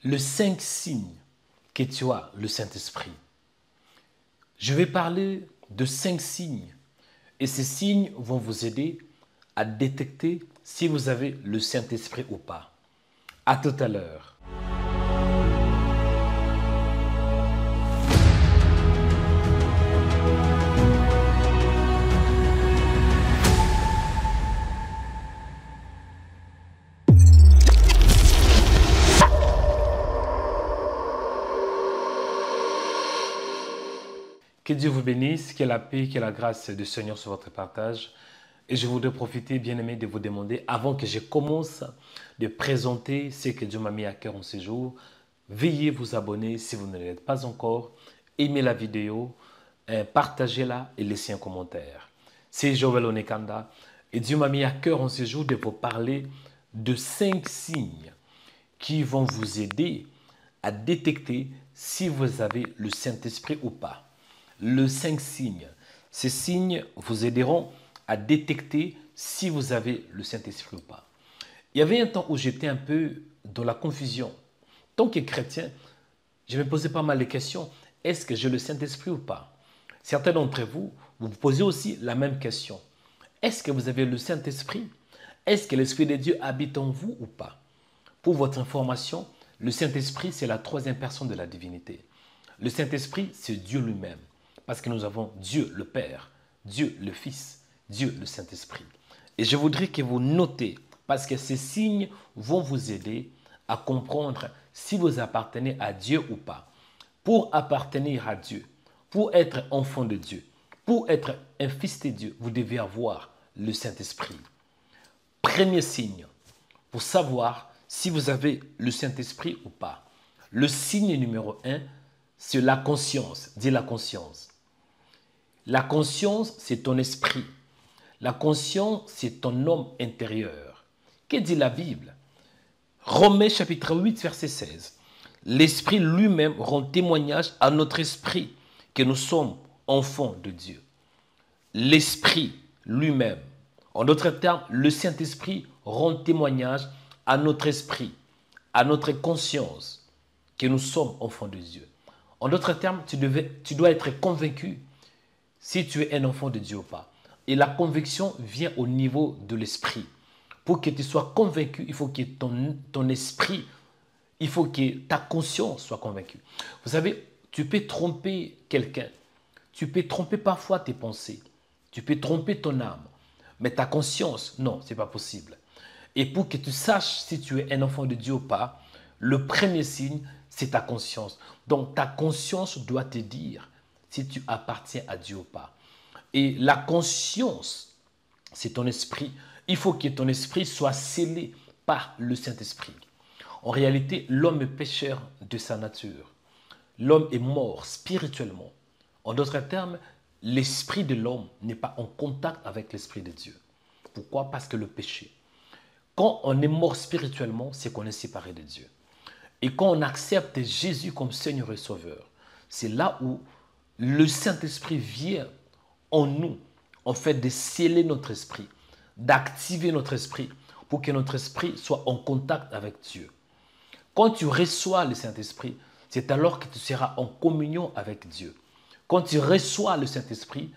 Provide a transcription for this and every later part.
les 5 signes que tu as le Saint-Esprit. Je vais parler de 5 signes et ces signes vont vous aider à détecter si vous avez le Saint-Esprit ou pas. À tout à l'heure. Que Dieu vous bénisse, que la paix, que la grâce du Seigneur sur votre partage. Et je voudrais profiter, bien-aimés, de vous demander, avant que je commence, de présenter ce que Dieu m'a mis à cœur en ces jours. Veuillez vous abonner si vous ne l'êtes pas encore. Aimez la vidéo, partagez-la et laissez un commentaire. C'est Joël Onekanda et Dieu m'a mis à cœur en ces jours de vous parler de 5 signes qui vont vous aider à détecter si vous avez le Saint-Esprit ou pas. Les 5 signes. Ces signes vous aideront à détecter si vous avez le Saint-Esprit ou pas. Il y avait un temps où j'étais un peu dans la confusion. En tant que chrétien, je me posais pas mal de questions. Est-ce que j'ai le Saint-Esprit ou pas? Certains d'entre vous, vous vous posez aussi la même question. Est-ce que vous avez le Saint-Esprit? Est-ce que l'Esprit de Dieu habite en vous ou pas? Pour votre information, le Saint-Esprit, c'est la 3e personne de la divinité. Le Saint-Esprit, c'est Dieu lui-même. Parce que nous avons Dieu le Père, Dieu le Fils, Dieu le Saint-Esprit. Et je voudrais que vous notez, parce que ces signes vont vous aider à comprendre si vous appartenez à Dieu ou pas. Pour appartenir à Dieu, pour être enfant de Dieu, pour être un fils de Dieu, vous devez avoir le Saint-Esprit. Premier signe, pour savoir si vous avez le Saint-Esprit ou pas. Le signe numéro 1, c'est la conscience. Dis la conscience. La conscience, c'est ton esprit. La conscience, c'est ton homme intérieur. Que dit la Bible? Romains chapitre 8, verset 16. L'Esprit lui-même rend témoignage à notre esprit que nous sommes enfants de Dieu. L'Esprit lui-même. En d'autres termes, le Saint-Esprit rend témoignage à notre esprit, à notre conscience que nous sommes enfants de Dieu. En d'autres termes, tu dois être convaincu si tu es un enfant de Dieu ou pas. Et la conviction vient au niveau de l'esprit. Pour que tu sois convaincu, il faut que ton esprit, il faut que ta conscience soit convaincue. Vous savez, tu peux tromper quelqu'un. Tu peux tromper parfois tes pensées. Tu peux tromper ton âme. Mais ta conscience, non, ce n'est pas possible. Et pour que tu saches si tu es un enfant de Dieu ou pas, le premier signe, c'est ta conscience. Donc ta conscience doit te dire si tu appartiens à Dieu ou pas. Et la conscience, c'est ton esprit. Il faut que ton esprit soit scellé par le Saint-Esprit. En réalité, l'homme est pécheur de sa nature. L'homme est mort spirituellement. En d'autres termes, l'esprit de l'homme n'est pas en contact avec l'esprit de Dieu. Pourquoi? Parce que le péché. Quand on est mort spirituellement, c'est qu'on est séparé de Dieu. Et quand on accepte Jésus comme Seigneur et Sauveur, c'est là où le Saint-Esprit vient en nous, en fait, de sceller notre esprit, d'activer notre esprit pour que notre esprit soit en contact avec Dieu. Quand tu reçois le Saint-Esprit, c'est alors que tu seras en communion avec Dieu. Quand tu reçois le Saint-Esprit,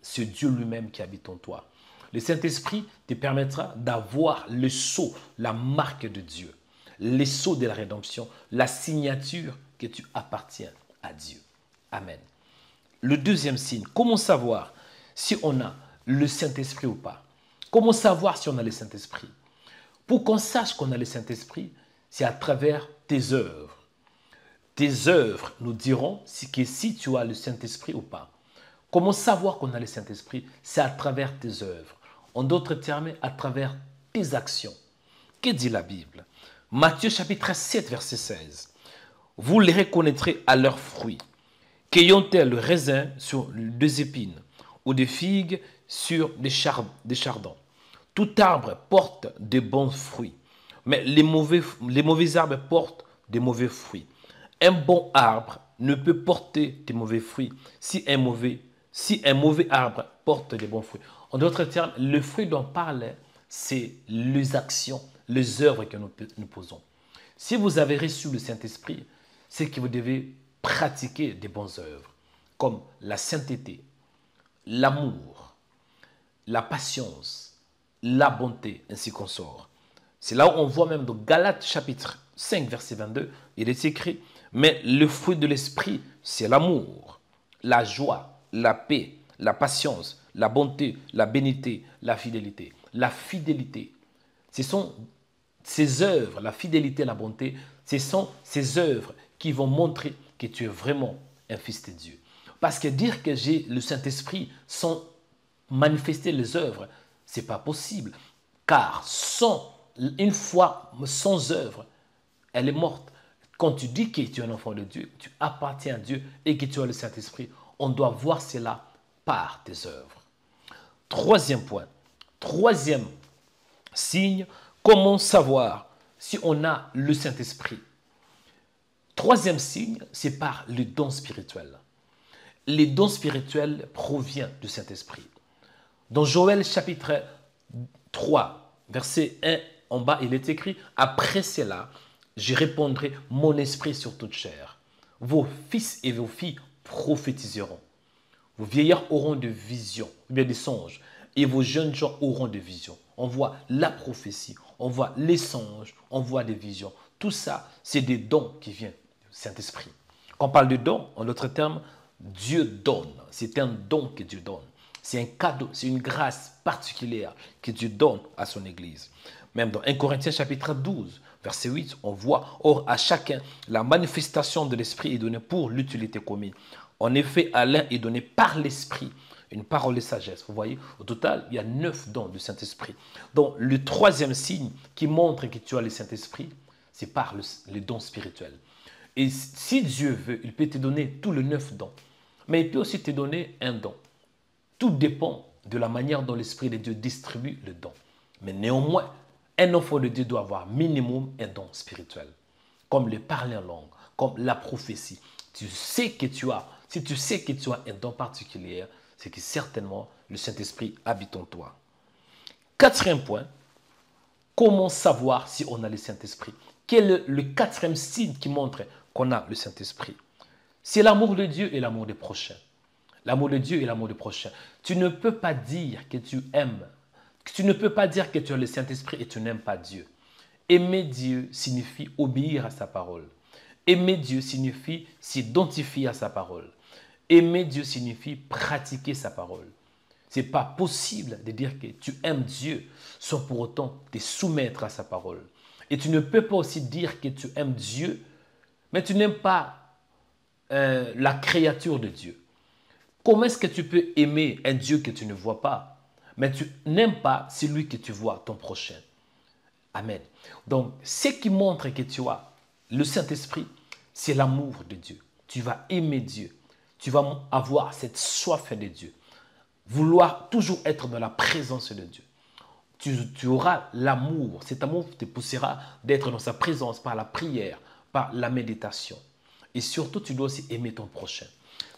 c'est Dieu lui-même qui habite en toi. Le Saint-Esprit te permettra d'avoir le sceau, la marque de Dieu, le sceau de la rédemption, la signature que tu appartiens à Dieu. Amen. Le deuxième signe, comment savoir si on a le Saint-Esprit ou pas? Comment savoir si on a le Saint-Esprit? Pour qu'on sache qu'on a le Saint-Esprit, c'est à travers tes œuvres. Tes œuvres nous diront si tu as le Saint-Esprit ou pas. Comment savoir qu'on a le Saint-Esprit? C'est à travers tes œuvres. En d'autres termes, à travers tes actions. Que dit la Bible? Matthieu chapitre 7, verset 16. Vous les reconnaîtrez à leurs fruits. Qu'ayant-elles le raisin sur des épines ou des figues sur des chardons? Tout arbre porte de bons fruits, mais les mauvais arbres portent de mauvais fruits. Un bon arbre ne peut porter de mauvais fruits si un mauvais arbre porte de bons fruits. En d'autres termes, le fruit dont on parle, c'est les actions, les œuvres que nous posons. Si vous avez reçu le Saint-Esprit, c'est que vous devez pratiquer des bonnes œuvres, comme la sainteté, l'amour, la patience, la bonté, ainsi qu'on sort. C'est là où on voit même dans Galates chapitre 5, verset 22, il est écrit, mais le fruit de l'esprit, c'est l'amour, la joie, la paix, la patience, la bonté, la bénité, la fidélité. La fidélité, ce sont ces œuvres, la fidélité et la bonté, ce sont ces œuvres qui vont montrer que tu es vraiment un fils de Dieu. Parce que dire que j'ai le Saint-Esprit sans manifester les œuvres, ce n'est pas possible. Car une foi sans œuvre, elle est morte. Quand tu dis que tu es un enfant de Dieu, tu appartiens à Dieu et que tu as le Saint-Esprit, on doit voir cela par tes œuvres. Troisième point, troisième signe, comment savoir si on a le Saint-Esprit? Troisième signe, c'est par le don spirituel. Les dons spirituels proviennent du Saint-Esprit. Dans Joël chapitre 3, verset 1 en bas, il est écrit « Après cela, je répandrai mon esprit sur toute chair. Vos fils et vos filles prophétiseront. Vos vieillards auront des visions, ou bien des songes, et vos jeunes gens auront des visions. » On voit la prophétie, on voit les songes, on voit des visions. Tout ça, c'est des dons qui viennent du Saint-Esprit. Quand on parle de dons, en d'autres termes, Dieu donne. C'est un don que Dieu donne. C'est un cadeau, c'est une grâce particulière que Dieu donne à son Église. Même dans 1 Corinthiens chapitre 12, verset 8, on voit « Or, à chacun, la manifestation de l'Esprit est donnée pour l'utilité commune. En effet, à l'un est donné par l'Esprit une parole de sagesse. » Vous voyez, au total, il y a 9 dons du Saint-Esprit. Donc, le troisième signe qui montre que tu as le Saint-Esprit, c'est par le don spirituel. Et si Dieu veut, il peut te donner tous les 9 dons. Mais il peut aussi te donner un don. Tout dépend de la manière dont l'Esprit de Dieu distribue le don. Mais néanmoins, un enfant de Dieu doit avoir minimum un don spirituel. Comme le parler en langue, comme la prophétie. Tu sais que tu as, si tu sais que tu as un don particulier, c'est que certainement le Saint-Esprit habite en toi. Quatrième point, comment savoir si on a le Saint-Esprit? Quel est le quatrième signe qui montre qu'on a le Saint-Esprit? C'est l'amour de Dieu et l'amour des prochains. L'amour de Dieu et l'amour du prochain. Tu ne peux pas dire que tu aimes. Tu ne peux pas dire que tu as le Saint-Esprit et tu n'aimes pas Dieu. Aimer Dieu signifie obéir à sa parole. Aimer Dieu signifie s'identifier à sa parole. Aimer Dieu signifie pratiquer sa parole. Ce n'est pas possible de dire que tu aimes Dieu sans pour autant te soumettre à sa parole. Et tu ne peux pas aussi dire que tu aimes Dieu, mais tu n'aimes pas la créature de Dieu. Comment est-ce que tu peux aimer un Dieu que tu ne vois pas, mais tu n'aimes pas celui que tu vois, ton prochain? Amen. Donc, ce qui montre que tu as le Saint-Esprit, c'est l'amour de Dieu. Tu vas aimer Dieu. Tu vas avoir cette soif de Dieu. Vouloir toujours être dans la présence de Dieu. Tu auras l'amour. Cet amour te poussera d'être dans sa présence par la prière, par la méditation. Et surtout, tu dois aussi aimer ton prochain.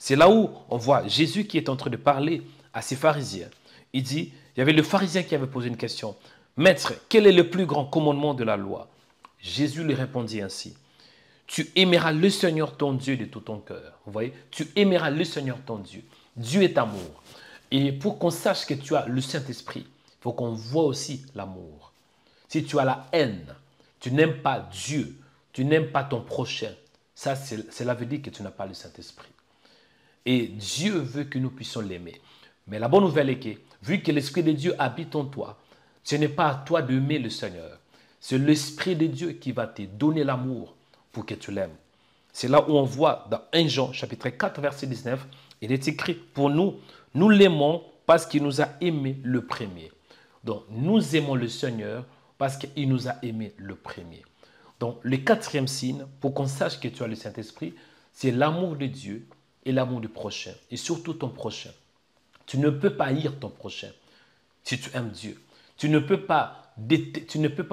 C'est là où on voit Jésus qui est en train de parler à ces pharisiens. Il dit, il y avait le pharisien qui avait posé une question. « Maître, quel est le plus grand commandement de la loi ?» Jésus lui répondit ainsi. « Tu aimeras le Seigneur ton Dieu de tout ton cœur. » Vous voyez, tu aimeras le Seigneur ton Dieu. Dieu est amour. Et pour qu'on sache que tu as le Saint-Esprit, il faut qu'on voit aussi l'amour. Si tu as la haine, tu n'aimes pas Dieu, tu n'aimes pas ton prochain, ça, cela veut dire que tu n'as pas le Saint-Esprit. Et Dieu veut que nous puissions l'aimer. Mais la bonne nouvelle est que, vu que l'Esprit de Dieu habite en toi, ce n'est pas à toi d'aimer le Seigneur. C'est l'Esprit de Dieu qui va te donner l'amour pour que tu l'aimes. C'est là où on voit dans 1 Jean, chapitre 4, verset 19, il est écrit, pour nous, nous l'aimons parce qu'il nous a aimés le premier. Donc, nous aimons le Seigneur parce qu'il nous a aimés le premier. Donc, le quatrième signe, pour qu'on sache que tu as le Saint-Esprit, c'est l'amour de Dieu et l'amour du prochain, et surtout ton prochain. Tu ne peux pas haïr ton prochain si tu aimes Dieu. Tu ne peux pas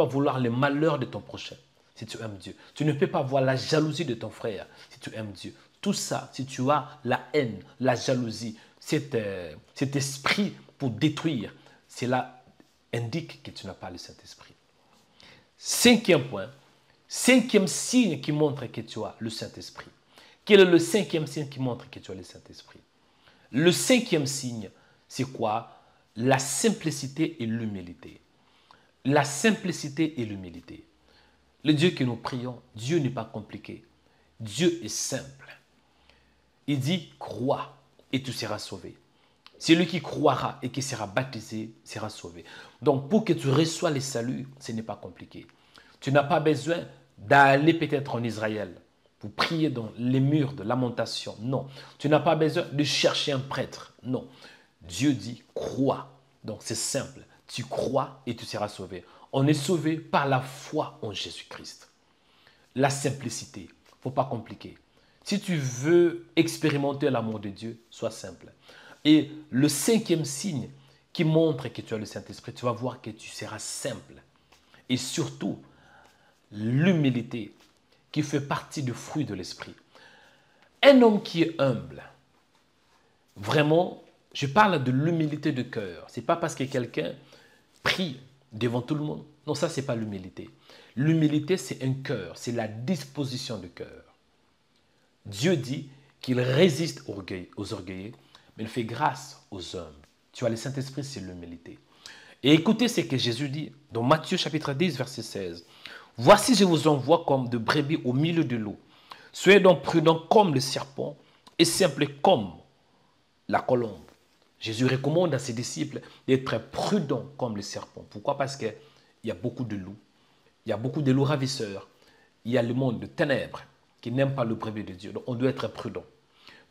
vouloir le malheur de ton prochain si tu aimes Dieu. Tu ne peux pas voir la jalousie de ton frère si tu aimes Dieu. Tout ça, si tu as la haine, la jalousie, cet esprit pour détruire, cela indique que tu n'as pas le Saint-Esprit. Cinquième point, cinquième signe qui montre que tu as le Saint-Esprit. Quel est le cinquième signe qui montre que tu as le Saint-Esprit? Le cinquième signe, c'est quoi? La simplicité et l'humilité. La simplicité et l'humilité. Le Dieu que nous prions, Dieu n'est pas compliqué. Dieu est simple. Il dit, crois et tu seras sauvé. Celui qui croira et qui sera baptisé sera sauvé. Donc, pour que tu reçoives le salut, ce n'est pas compliqué. Tu n'as pas besoin d'aller peut-être en Israël pour prier dans les murs de lamentation. Non. Tu n'as pas besoin de chercher un prêtre. Non. Dieu dit, crois. Donc, c'est simple. Tu crois et tu seras sauvé. On est sauvé par la foi en Jésus-Christ. La simplicité. Il ne faut pas compliquer. Si tu veux expérimenter l'amour de Dieu, sois simple. Et le cinquième signe qui montre que tu as le Saint-Esprit, tu vas voir que tu seras simple. Et surtout, l'humilité qui fait partie du fruit de l'Esprit. Un homme qui est humble, vraiment, je parle de l'humilité de cœur. Ce n'est pas parce que quelqu'un prie devant tout le monde. Non, ça, ce n'est pas l'humilité. L'humilité, c'est un cœur, c'est la disposition du cœur. Dieu dit qu'il résiste aux orgueilleux, mais il fait grâce aux hommes. Tu as le Saint-Esprit, c'est l'humilité. Et écoutez ce que Jésus dit dans Matthieu chapitre 10, verset 16. « Voici, je vous envoie comme de brebis au milieu de l'eau. Soyez donc prudents comme le serpent et simples comme la colombe. » Jésus recommande à ses disciples d'être prudents comme le serpent. Pourquoi? Parce qu'il y a beaucoup de loups. Il y a beaucoup de loups ravisseurs. Il y a le monde de ténèbres qui n'aime pas le brebis de Dieu. Donc, on doit être prudent.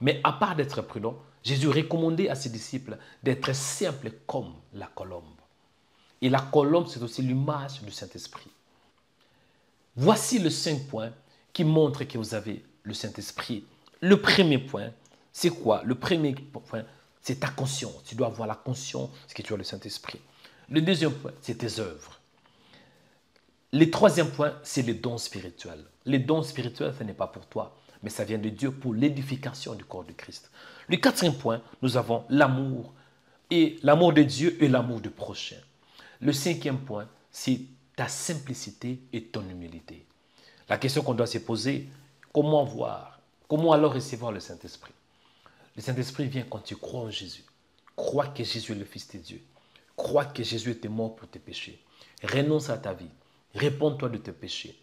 Mais à part d'être prudent, Jésus recommandait à ses disciples d'être simples comme la colombe. Et la colombe, c'est aussi l'image du Saint-Esprit. Voici les 5 points qui montrent que vous avez le Saint-Esprit. Le premier point, c'est quoi? Le premier point, c'est ta conscience. Tu dois avoir la conscience que tu as le Saint-Esprit. Le deuxième point, c'est tes œuvres. Le troisième point, c'est les dons spirituels. Les dons spirituels, ce n'est pas pour toi, mais ça vient de Dieu pour l'édification du corps de Christ. Le quatrième point, nous avons l'amour, et l'amour de Dieu et l'amour du prochain. Le cinquième point, c'est ta simplicité et ton humilité. La question qu'on doit se poser, comment voir, comment alors recevoir le Saint-Esprit? Le Saint-Esprit vient quand tu crois en Jésus. Crois que Jésus est le Fils de Dieu. Crois que Jésus était mort pour tes péchés. Renonce à ta vie. Réponds-toi de tes péchés.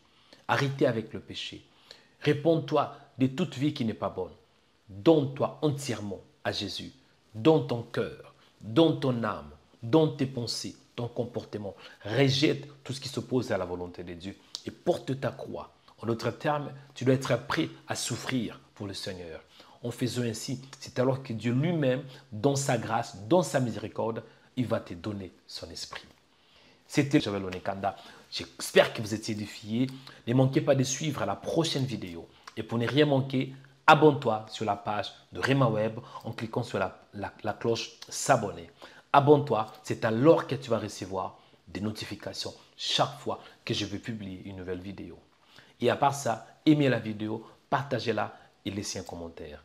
Arrêtez avec le péché. Réponds-toi de toute vie qui n'est pas bonne. Donne-toi entièrement à Jésus. Donne ton cœur, donne ton âme, donne tes pensées, ton comportement. Rejette tout ce qui s'oppose à la volonté de Dieu et porte ta croix. En d'autres termes, tu dois être prêt à souffrir pour le Seigneur. En faisant ainsi, c'est alors que Dieu lui-même, dans sa grâce, dans sa miséricorde, il va te donner son esprit. C'était Joël Onekanda. J'espère que vous êtes édifiés. Ne manquez pas de suivre la prochaine vidéo. Et pour ne rien manquer, abonne-toi sur la page de Rema Web en cliquant sur la cloche s'abonner. Abonne-toi, c'est alors que tu vas recevoir des notifications chaque fois que je vais publier une nouvelle vidéo. Et à part ça, aimez la vidéo, partagez-la et laissez un commentaire.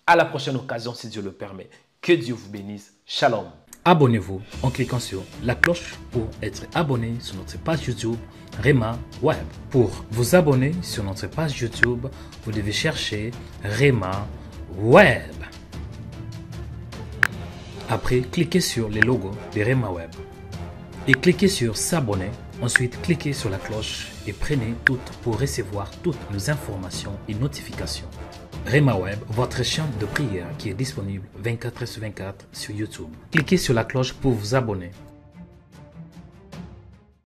À la prochaine occasion, si Dieu le permet. Que Dieu vous bénisse. Shalom. Abonnez-vous en cliquant sur la cloche pour être abonné sur notre page YouTube Rema Web. Pour vous abonner sur notre page YouTube, vous devez chercher Rema Web. Après, cliquez sur le logo de Rema Web et cliquez sur s'abonner. Ensuite, cliquez sur la cloche et prenez toutes pour recevoir toutes nos informations et notifications. Rema Web, votre chaîne de prière qui est disponible 24h sur 24 sur YouTube. Cliquez sur la cloche pour vous abonner.